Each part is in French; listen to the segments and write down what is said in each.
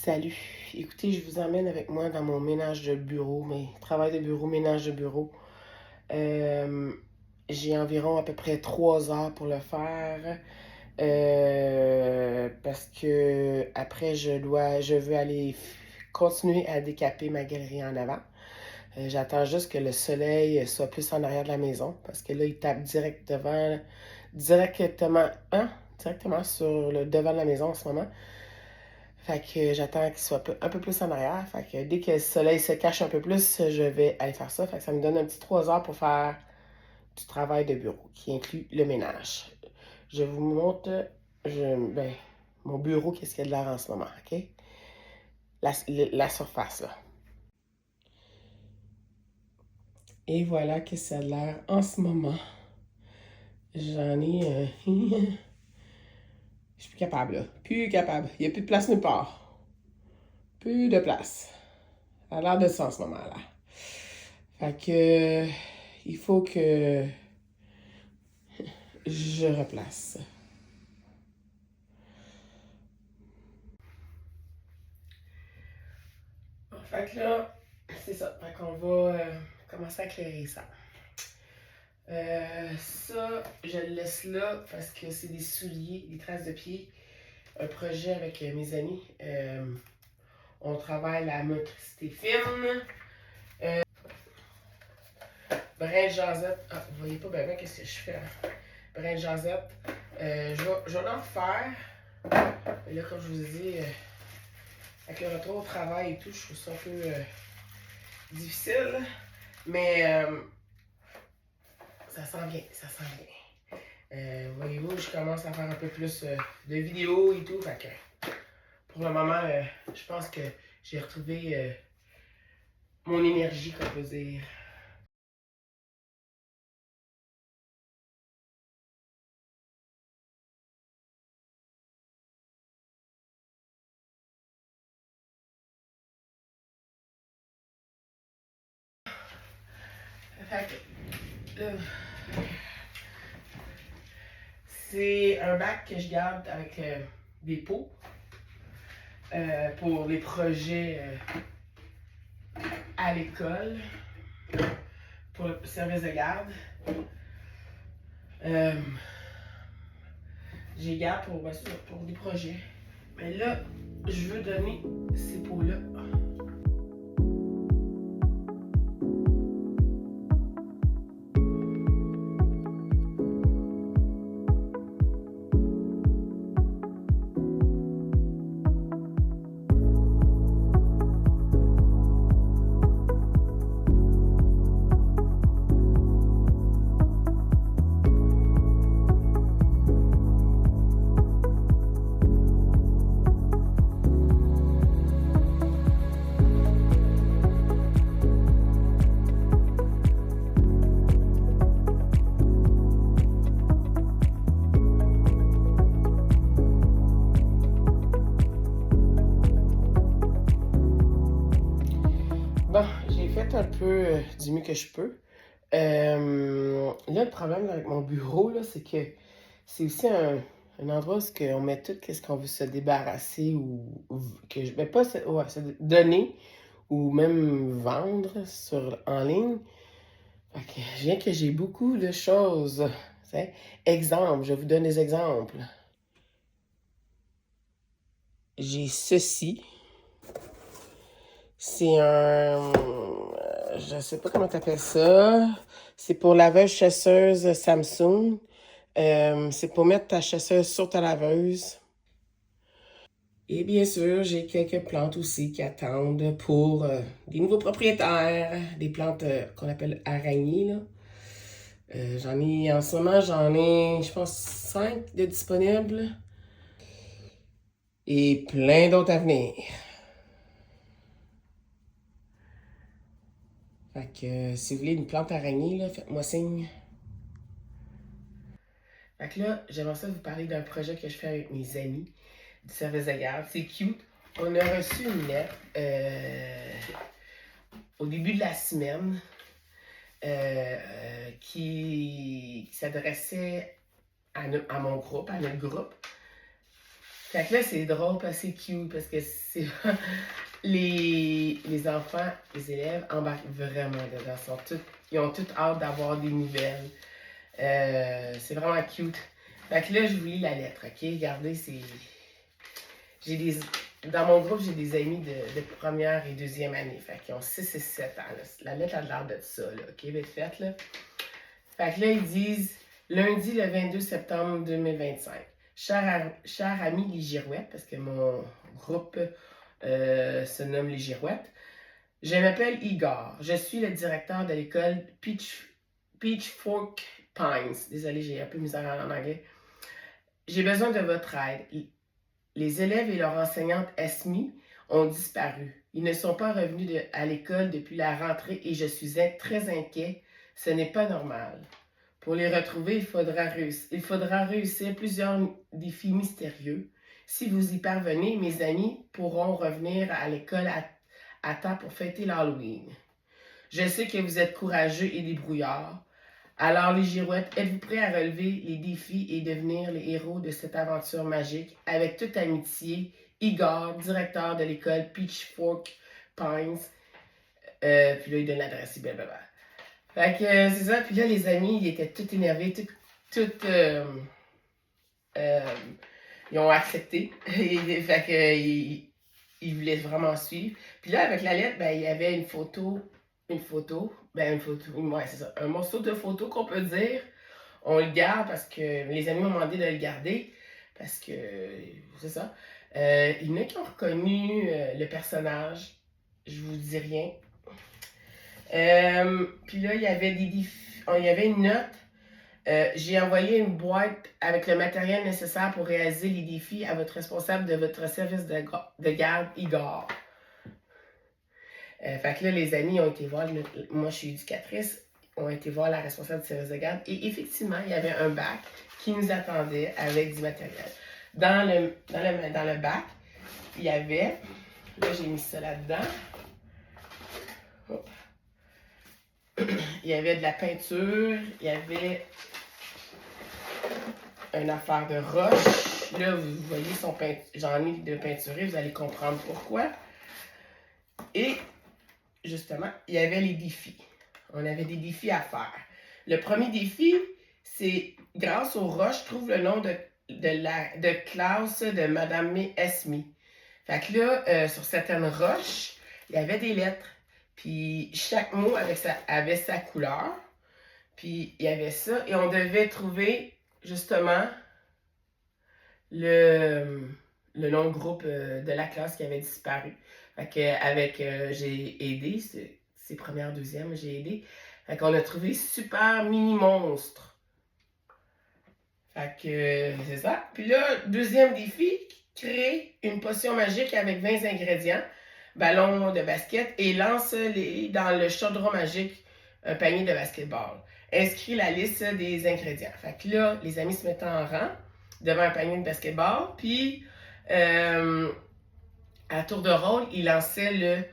Salut! Écoutez, je vous emmène avec moi dans mon ménage de bureau, mes travail de bureau, ménage de bureau. Euh, j'ai environ à peu près 3 heures pour le faire. Parce que après je veux aller continuer à décaper ma galerie en avant. J'attends juste que le soleil soit plus en arrière de la maison parce que là, il tape directement sur le devant de la maison en ce moment. Fait que j'attends qu'il soit un peu plus en arrière. Fait que dès que le soleil se cache un peu plus, je vais aller faire ça. Fait que ça me donne un petit 3 heures pour faire du travail de bureau qui inclut le ménage. Je vous montre mon bureau, qu'est-ce qu'il y a de l'air en ce moment, OK? La surface, là. Et voilà que ça a l'air en ce moment. J'en ai... je suis plus capable, là. Plus capable. Il n'y a plus de place nulle part. Plus de place. Ça a l'air de ça en ce moment-là. Fait que... il faut que je replace. Fait que là, c'est ça. Fait qu'on va commencer à éclairer ça. Ça, je le laisse là parce que c'est des souliers, des traces de pieds. Un projet avec mes amis. On travaille la motricité fine. Brin jasette. Ah, vous voyez pas bien qu'est-ce que je fais. Hein? Brin jasette. Je vais en faire. Mais là, comme je vous ai dit, avec le retour au travail et tout, je trouve ça un peu difficile. Mais ça s'en vient, ça s'en vient. Voyez-vous, je commence à faire un peu plus de vidéos et tout. Fait que pour le moment, je pense que j'ai retrouvé mon énergie, qu'on peut dire. Fait que, c'est un bac que je garde avec des pots pour les projets à l'école, pour le service de garde. J'ai garde pour des projets. Mais là, je veux donner ces pots-là. Bon, j'ai fait un peu du mieux que je peux. Là, le problème avec mon bureau, là, c'est que c'est aussi un endroit où on met tout ce qu'on veut se débarrasser ou que je vais pas se donner ou même vendre en ligne. Fait que je viens que j'ai beaucoup de choses. T'sais. Exemple, je vous donne des exemples. J'ai ceci. C'est je sais pas comment t'appelles ça. C'est pour laveuse chasseuse Samsung. C'est pour mettre ta chasseuse sur ta laveuse. Et bien sûr, j'ai quelques plantes aussi qui attendent pour des nouveaux propriétaires. Des plantes qu'on appelle araignées, là. En ce moment, j'en ai, je pense, 5 de disponibles. Et plein d'autres à venir. Fait que si vous voulez une plante araignée, là, faites-moi signe. Fait que là, j'aimerais ça vous parler d'un projet que je fais avec mes amis du service de garde. C'est cute. On a reçu une lettre au début de la semaine qui s'adressait à mon groupe, à notre groupe. Fait que là, c'est drôle, parce que c'est cute, parce que c'est les enfants, les élèves embarquent vraiment dedans. Ils ont toutes hâte d'avoir des nouvelles. C'est vraiment cute. Fait que là, je vous lis la lettre, ok? Regardez, c'est... Dans mon groupe, j'ai des amis de première et deuxième année. Fait qu'ils ont 6 et 7 ans. Là. La lettre a l'air de ça, là, ok? Vite fait, là. Fait que là, ils disent lundi le 22 septembre 2025. Cher ami les Girouettes, parce que mon groupe se nomme les Girouettes. Je m'appelle Igor. Je suis le directeur de l'école Pitchfork Pines. Désolée, j'ai un peu misère en anglais. J'ai besoin de votre aide. Les élèves et leur enseignante Esmi ont disparu. Ils ne sont pas revenus à l'école depuis la rentrée et je suis très inquiet. Ce n'est pas normal. Pour les retrouver, il faudra réussir plusieurs défis mystérieux. Si vous y parvenez, mes amis pourront revenir à l'école à temps pour fêter l'Halloween. Je sais que vous êtes courageux et débrouillards. Alors les Girouettes, êtes-vous prêts à relever les défis et devenir les héros de cette aventure magique? Avec toute amitié, Igor, directeur de l'école Pitchfork Pines. Puis là, il donne l'adresse, blablabla. Fait que c'est ça. Puis là, les amis, ils étaient tous énervés, ils ont accepté. Fait que ils voulaient vraiment suivre. Puis là, avec la lettre, ben, il y avait une photo, ouais, c'est ça, un morceau de photo qu'on peut dire. On le garde parce que les amis m'ont demandé de le garder parce que c'est ça. Il y en a qui ont reconnu le personnage. Je vous dis rien. Puis là, il y avait il y avait une note. J'ai envoyé une boîte avec le matériel nécessaire pour réaliser les défis à votre responsable de votre service de garde, Igor. Fait que là, les amis ont été voir, moi je suis éducatrice, ont été voir la responsable du service de garde et effectivement, il y avait un bac qui nous attendait avec du matériel. Dans le bac, il y avait, là j'ai mis ça là-dedans, il y avait de la peinture, il y avait une affaire de roche. Là, vous voyez, j'en ai de peinturé, vous allez comprendre pourquoi. Et justement, il y avait les défis. On avait des défis à faire. Le premier défi, c'est grâce aux roches, trouve le nom de classe de Madame Esmi. Fait que là, sur certaines roches, il y avait des lettres. Puis chaque mot avait sa couleur. Puis il y avait ça. Et on devait trouver justement le nom de groupe de la classe qui avait disparu. Fait que j'ai aidé, c'est première, deuxième, j'ai aidé. Fait qu'on a trouvé Super Mini Monstre. Fait que c'est ça. Puis là, deuxième défi, créer une potion magique avec 20 ingrédients, ballon de basket et lance-les dans le chaudron magique, un panier de basketball. Inscris la liste des ingrédients. Fait que là, les amis se mettaient en rang devant un panier de basketball, puis à tour de rôle, ils lançaient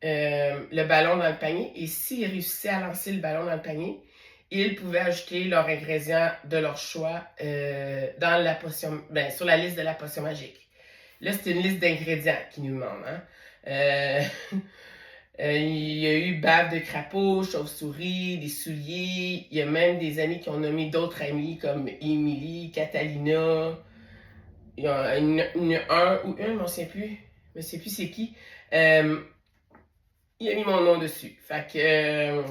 le ballon dans le panier et s'ils réussissaient à lancer le ballon dans le panier, ils pouvaient ajouter leurs ingrédients de leur choix dans la potion, sur la liste de la potion magique. Là, c'est une liste d'ingrédients qu'ils nous demandent. Hein? Il y a eu bave de crapaud, chauve-souris, des souliers. Il y a même des amis qui ont nommé d'autres amis comme Émilie, Catalina. Il y a un ou une, je ne sais plus. Je ne sais plus c'est qui. Il a mis mon nom dessus. Fait que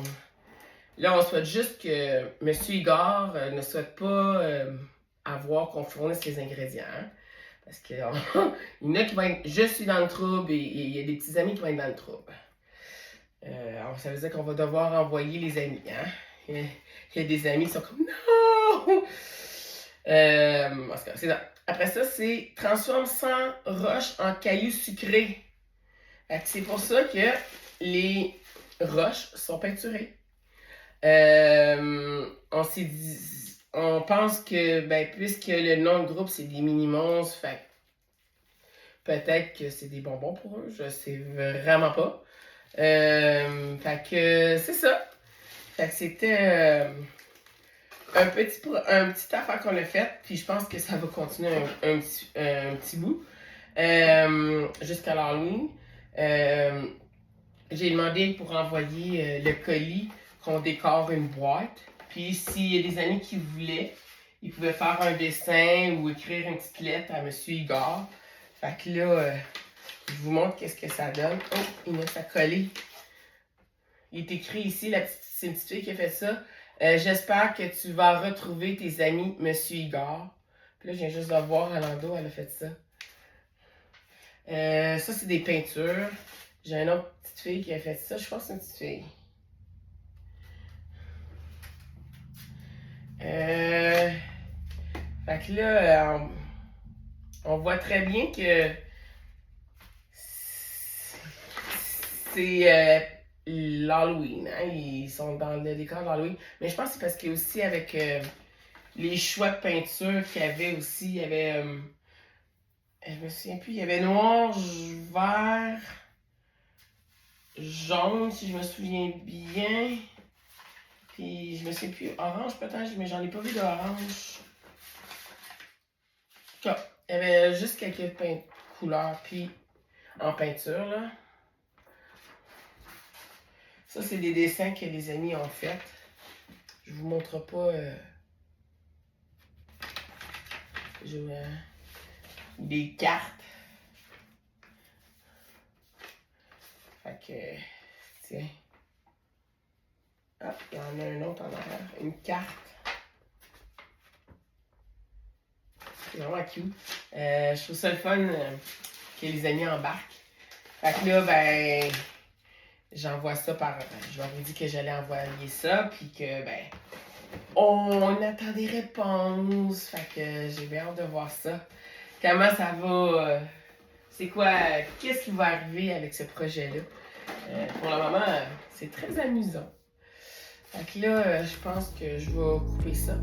là, on souhaite juste que M. Igor ne souhaite pas avoir qu'on fournisse les ingrédients. Hein? Parce qu'il y en a qui vont être. Je suis dans le trouble et il y a des petits amis qui vont être dans le trouble. Alors, ça veut dire qu'on va devoir envoyer les amis. Hein? Il y a des amis qui sont comme non! C'est ça. Après ça, c'est transforme 100 roches en cailloux sucrés. C'est pour ça que les roches sont peinturées. On pense que, puisque le nom de groupe c'est des mini-monstres, fait peut-être que c'est des bonbons pour eux, je sais vraiment pas. Fait que c'est ça. Fait que c'était un petit affaire qu'on a fait, puis je pense que ça va continuer un petit bout jusqu'à l'Halloween. J'ai demandé pour envoyer le colis qu'on décore une boîte. Puis s'il y a des amis qui voulaient, ils pouvaient faire un dessin ou écrire une petite lettre à M. Igor. Fait que là, je vous montre qu'est-ce que ça donne. Oh, il met ça collé. Il est écrit ici, c'est une petite fille qui a fait ça. J'espère que tu vas retrouver tes amis, M. Igor. Puis là, je viens juste de voir à l'endos, elle a fait ça. Ça, c'est des peintures. J'ai une autre petite fille qui a fait ça. Je pense que c'est une petite fille. Fait que là, on voit très bien que c'est l'Halloween. Hein? Ils sont dans le décor d'Halloween. Mais je pense que c'est parce qu'il y a aussi avec les choix de peinture qu'il y avait aussi. Il y avait... je me souviens plus. Il y avait noir, vert, jaune, si je me souviens bien. Puis je me souviens plus. Orange peut-être, mais j'en ai pas vu d'orange. Il y avait juste quelques couleurs, puis en peinture, là. Ça, c'est des dessins que les amis ont fait. Je vous montre pas. Des cartes. Fait que, tiens. Ah, il y en a un autre en arrière. Une carte. C'est vraiment cute. Je trouve ça le fun que les amis embarquent. Fait que là, ben, j'envoie ça par... Je leur ai dit que j'allais envoyer ça, puis que, ben, on attend des réponses. Fait que j'ai bien hâte de voir ça. Comment ça va... c'est quoi... Qu'est-ce qui va arriver avec ce projet-là? Pour le moment, c'est très amusant. Fait que là, je pense que je vais couper ça.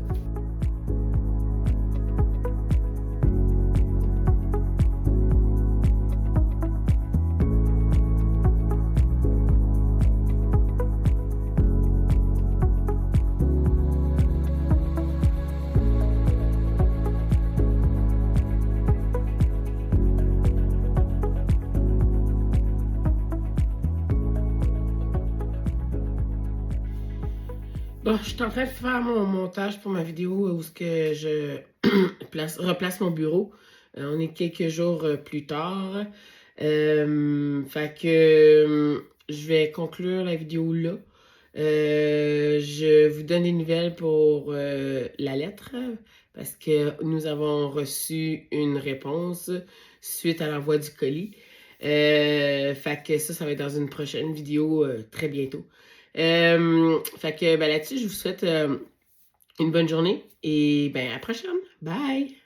Bon, je suis en train de faire mon montage pour ma vidéo où je replace mon bureau. On est quelques jours plus tard. Fait que je vais conclure la vidéo là. Je vous donne des nouvelles pour la lettre parce que nous avons reçu une réponse suite à l'envoi du colis. Fait que ça va être dans une prochaine vidéo très bientôt. Fait que ben, là-dessus, je vous souhaite une bonne journée et ben à la prochaine. Bye!